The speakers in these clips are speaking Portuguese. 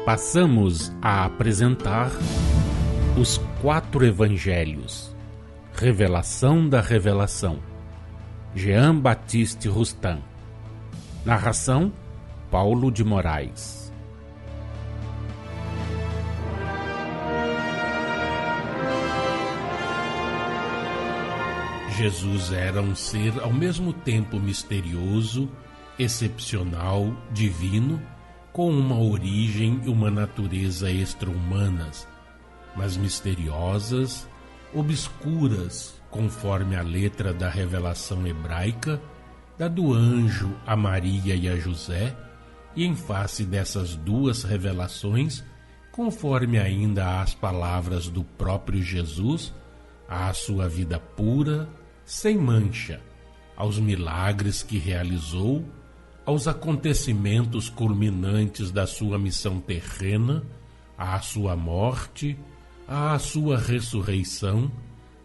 Passamos a apresentar os 4 Evangelhos, Revelação da Revelação, Jean Baptiste Rustin. Narração, Paulo de Moraes. Jesus era um ser ao mesmo tempo misterioso, excepcional, divino, com uma origem e uma natureza extra-humanas, mas misteriosas, obscuras, conforme a letra da revelação hebraica, da do anjo a Maria e a José, e em face dessas duas revelações, conforme ainda as palavras do próprio Jesus, à sua vida pura, sem mancha, aos milagres que realizou, aos acontecimentos culminantes da sua missão terrena, à sua morte, à sua ressurreição,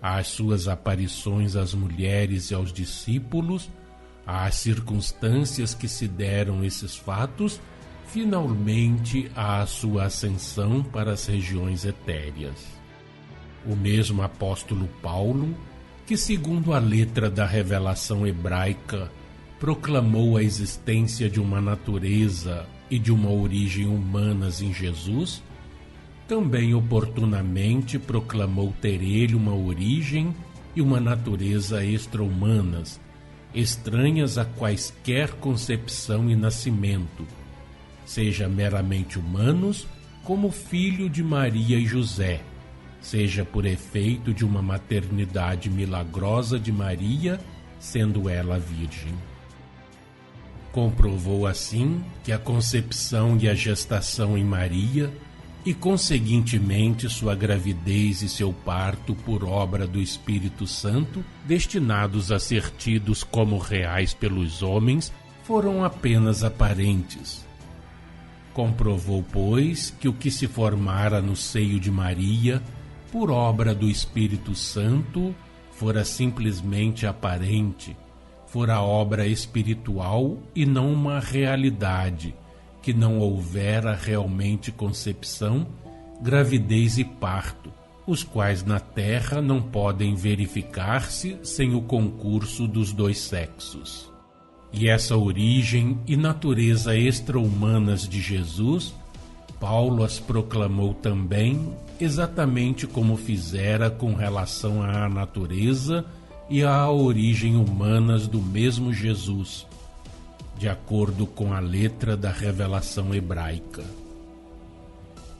às suas aparições às mulheres e aos discípulos, às circunstâncias que se deram esses fatos, finalmente à sua ascensão para as regiões etéreas. O mesmo apóstolo Paulo, que segundo a letra da revelação hebraica proclamou a existência de uma natureza e de uma origem humanas em Jesus, também oportunamente proclamou ter ele uma origem e uma natureza extra-humanas, estranhas a quaisquer concepção e nascimento, seja meramente humanos, como filho de Maria e José, seja por efeito de uma maternidade milagrosa de Maria, sendo ela virgem. Comprovou assim que a concepção e a gestação em Maria, e conseguintemente sua gravidez e seu parto por obra do Espírito Santo, destinados a ser tidos como reais pelos homens, foram apenas aparentes. Comprovou, pois, que o que se formara no seio de Maria, por obra do Espírito Santo, fora simplesmente aparente, fora obra espiritual e não uma realidade, que não houvera realmente concepção, gravidez e parto, os quais na terra não podem verificar-se sem o concurso dos dois sexos. E essa origem e natureza extra-humanas de Jesus, Paulo as proclamou também, exatamente como fizera com relação à natureza e à origem humanas do mesmo Jesus, de acordo com a letra da revelação hebraica.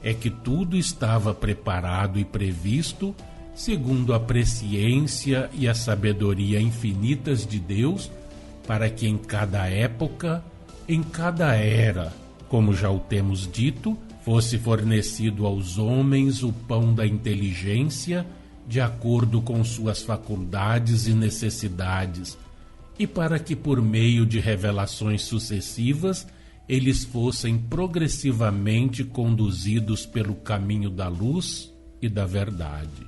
É que tudo estava preparado e previsto segundo a presciência e a sabedoria infinitas de Deus, para que em cada época, em cada era, como já o temos dito, fosse fornecido aos homens o pão da inteligência, de acordo com suas faculdades e necessidades, e para que por meio de revelações sucessivas eles fossem progressivamente conduzidos pelo caminho da luz e da verdade.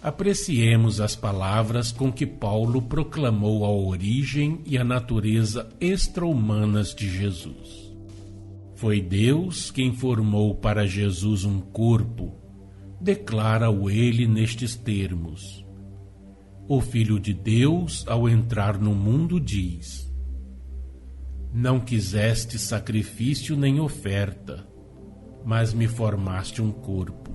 Apreciemos as palavras com que Paulo proclamou a origem e a natureza extra-humanas de Jesus. Foi Deus quem formou para Jesus um corpo, declara-o ele nestes termos. O Filho de Deus, ao entrar no mundo, diz: Não quiseste sacrifício nem oferta, mas me formaste um corpo.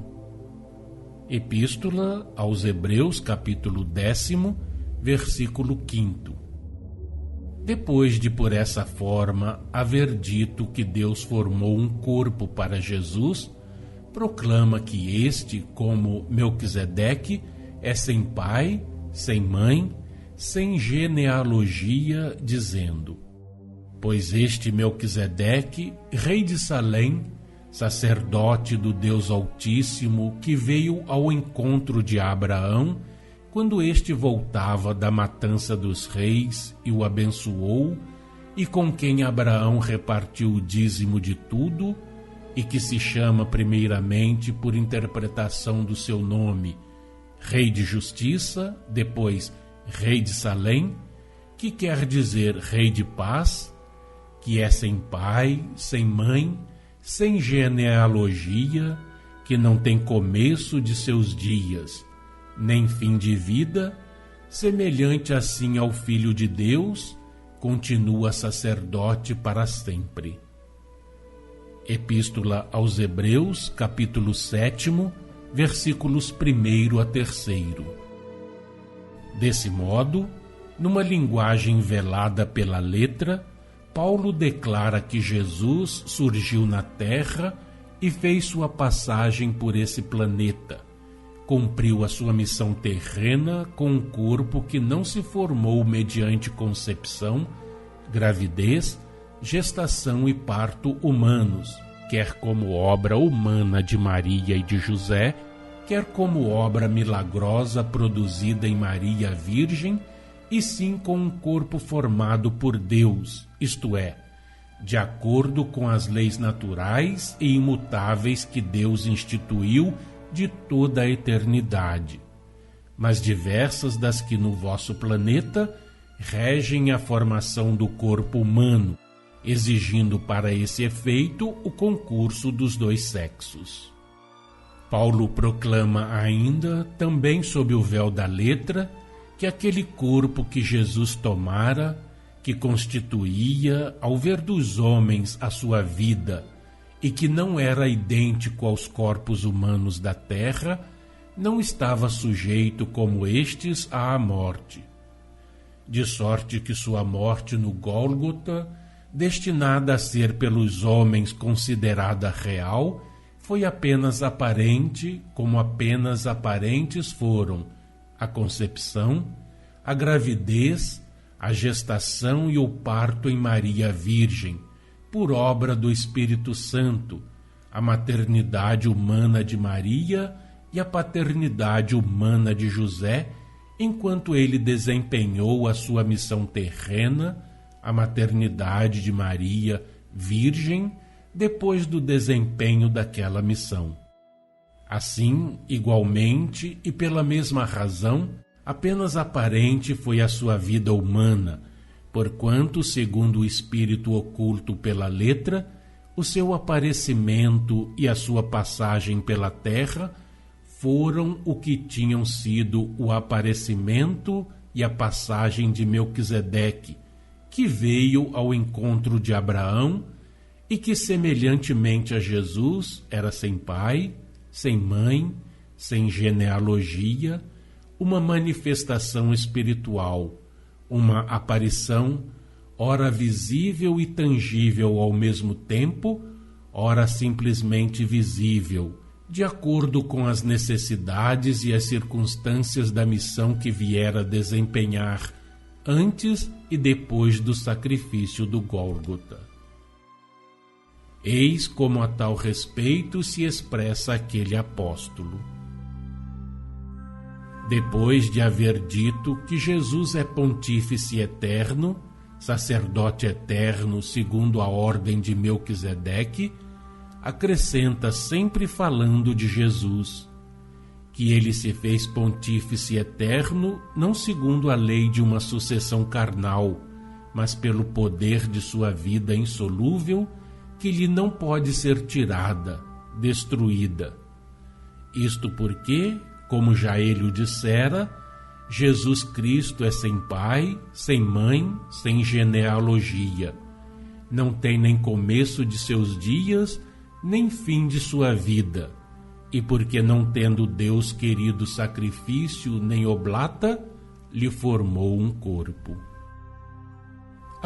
Epístola aos Hebreus, capítulo 10, versículo 5. Depois de por essa forma haver dito que Deus formou um corpo para Jesus, proclama que este, como Melquisedeque, é sem pai, sem mãe, sem genealogia, dizendo: Pois este Melquisedeque, rei de Salém, sacerdote do Deus Altíssimo, que veio ao encontro de Abraão, quando este voltava da matança dos reis, e o abençoou, e com quem Abraão repartiu o dízimo de tudo, e que se chama primeiramente, por interpretação do seu nome, Rei de Justiça, depois Rei de Salém, que quer dizer Rei de Paz, que é sem pai, sem mãe, sem genealogia, que não tem começo de seus dias, nem fim de vida, semelhante assim ao Filho de Deus, continua sacerdote para sempre. Epístola aos Hebreus, capítulo 7, versículos 1 a 3. Desse modo, numa linguagem velada pela letra, Paulo declara que Jesus surgiu na Terra e fez sua passagem por esse planeta. Cumpriu a sua missão terrena com um corpo que não se formou mediante concepção, gravidez, gestação e parto humanos, quer como obra humana de Maria e de José, quer como obra milagrosa produzida em Maria Virgem, e sim com um corpo formado por Deus, isto é, de acordo com as leis naturais e imutáveis que Deus instituiu de toda a eternidade, mas diversas das que no vosso planeta regem a formação do corpo humano, exigindo para esse efeito o concurso dos dois sexos. Paulo proclama ainda, também sob o véu da letra, que aquele corpo que Jesus tomara, que constituía, ao ver dos homens, a sua vida, e que não era idêntico aos corpos humanos da terra, não estava sujeito como estes à morte. De sorte que sua morte no Gólgota, destinada a ser pelos homens considerada real, foi apenas aparente, como apenas aparentes foram a concepção, a gravidez, a gestação e o parto em Maria Virgem, por obra do Espírito Santo, a maternidade humana de Maria e a paternidade humana de José, enquanto ele desempenhou a sua missão terrena, a maternidade de Maria Virgem, depois do desempenho daquela missão. Assim, igualmente e pela mesma razão, apenas aparente foi a sua vida humana, porquanto, segundo o Espírito oculto pela letra, o seu aparecimento e a sua passagem pela terra foram o que tinham sido o aparecimento e a passagem de Melquisedeque, que veio ao encontro de Abraão e que, semelhantemente a Jesus, era sem pai, sem mãe, sem genealogia, uma manifestação espiritual, uma aparição, ora visível e tangível ao mesmo tempo, ora simplesmente visível, de acordo com as necessidades e as circunstâncias da missão que viera desempenhar antes e depois do sacrifício do Gólgota. Eis como a tal respeito se expressa aquele apóstolo. Depois de haver dito que Jesus é pontífice eterno, sacerdote eterno segundo a ordem de Melquisedeque, acrescenta, sempre falando de Jesus, que ele se fez pontífice eterno não segundo a lei de uma sucessão carnal, mas pelo poder de sua vida insolúvel, que lhe não pode ser tirada, destruída. Isto porque, como já ele o dissera, Jesus Cristo é sem pai, sem mãe, sem genealogia. Não tem nem começo de seus dias, nem fim de sua vida. E porque não tendo Deus querido sacrifício nem oblata, lhe formou um corpo.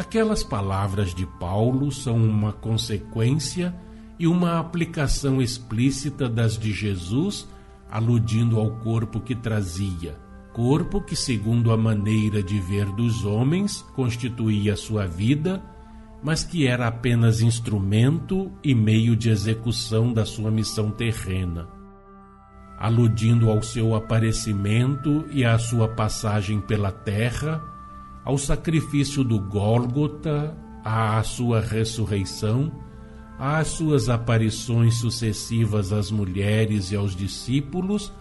Aquelas palavras de Paulo são uma consequência e uma aplicação explícita das de Jesus, aludindo ao corpo que trazia, corpo que, segundo a maneira de ver dos homens, constituía sua vida, mas que era apenas instrumento e meio de execução da sua missão terrena. Aludindo ao seu aparecimento e à sua passagem pela terra, ao sacrifício do Gólgota, à sua ressurreição, às suas aparições sucessivas às mulheres e aos discípulos,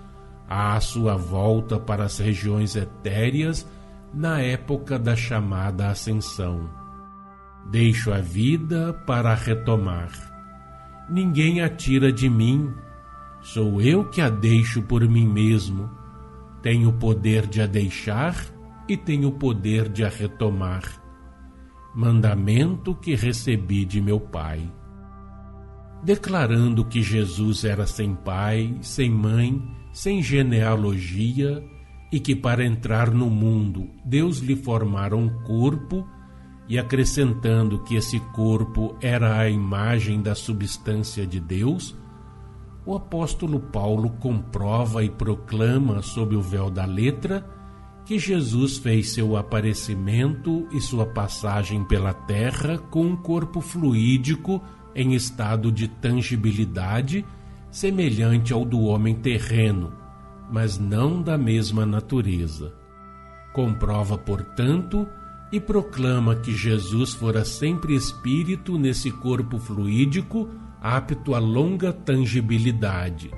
à sua volta para as regiões etéreas na época da chamada Ascensão. Deixo a vida para retomar. ninguém a tira de mim, sou eu que a deixo por mim mesmo. Tenho o poder de a deixar e tenho o poder de a retomar. Mandamento que recebi de meu Pai. Declarando que Jesus era sem pai, sem mãe, sem genealogia e que para entrar no mundo Deus lhe formara um corpo, e acrescentando que esse corpo era a imagem da substância de Deus, o apóstolo Paulo comprova e proclama sob o véu da letra que Jesus fez seu aparecimento e sua passagem pela terra com um corpo fluídico em estado de tangibilidade, semelhante ao do homem terreno, mas não da mesma natureza. Comprova, portanto, e proclama que Jesus fora sempre espírito nesse corpo fluídico, apto a longa tangibilidade,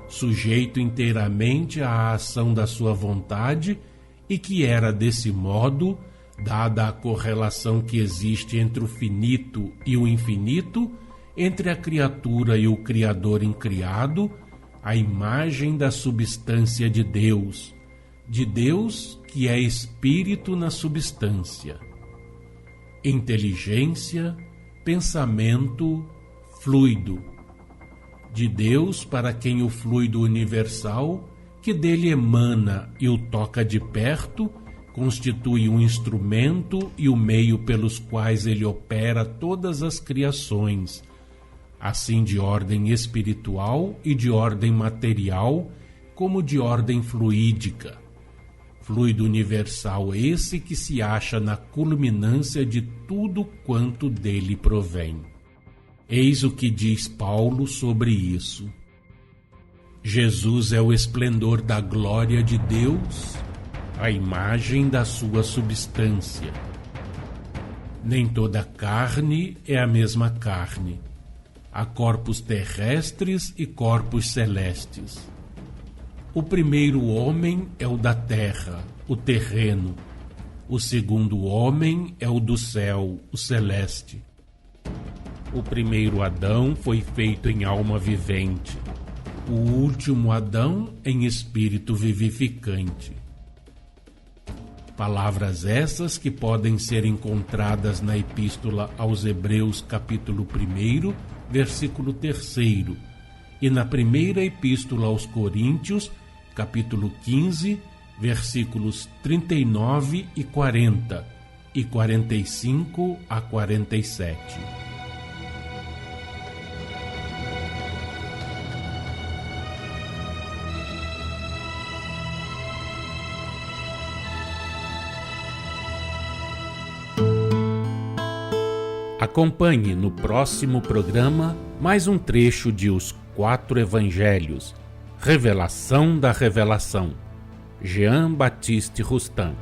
sujeito inteiramente à ação da sua vontade, e que era desse modo, dada a correlação que existe entre o finito e o infinito, entre a criatura e o Criador incriado, a imagem da substância de Deus que é espírito na substância. Inteligência, pensamento, fluido. De Deus, para quem o fluido universal, que dele emana e o toca de perto, constitui um instrumento e o meio pelos quais ele opera todas as criações, assim de ordem espiritual e de ordem material, como de ordem fluídica. Fluido universal esse que se acha na culminância de tudo quanto dele provém. Eis o que diz Paulo sobre isso. Jesus é o esplendor da glória de Deus, a imagem da sua substância. Nem toda carne é a mesma carne. Há corpos terrestres e corpos celestes. O primeiro homem é o da terra, o terreno. O segundo homem é o do céu, o celeste. O primeiro Adão foi feito em alma vivente. O último Adão em espírito vivificante. Palavras essas que podem ser encontradas na Epístola aos Hebreus, capítulo 1, versículo 3, e na primeira Epístola aos Coríntios, capítulo 15, versículos 39 e 40, e 45 a 47. Acompanhe no próximo programa mais um trecho de Os Quatro Evangelhos, Revelação da Revelação, Jean Baptiste Rustin.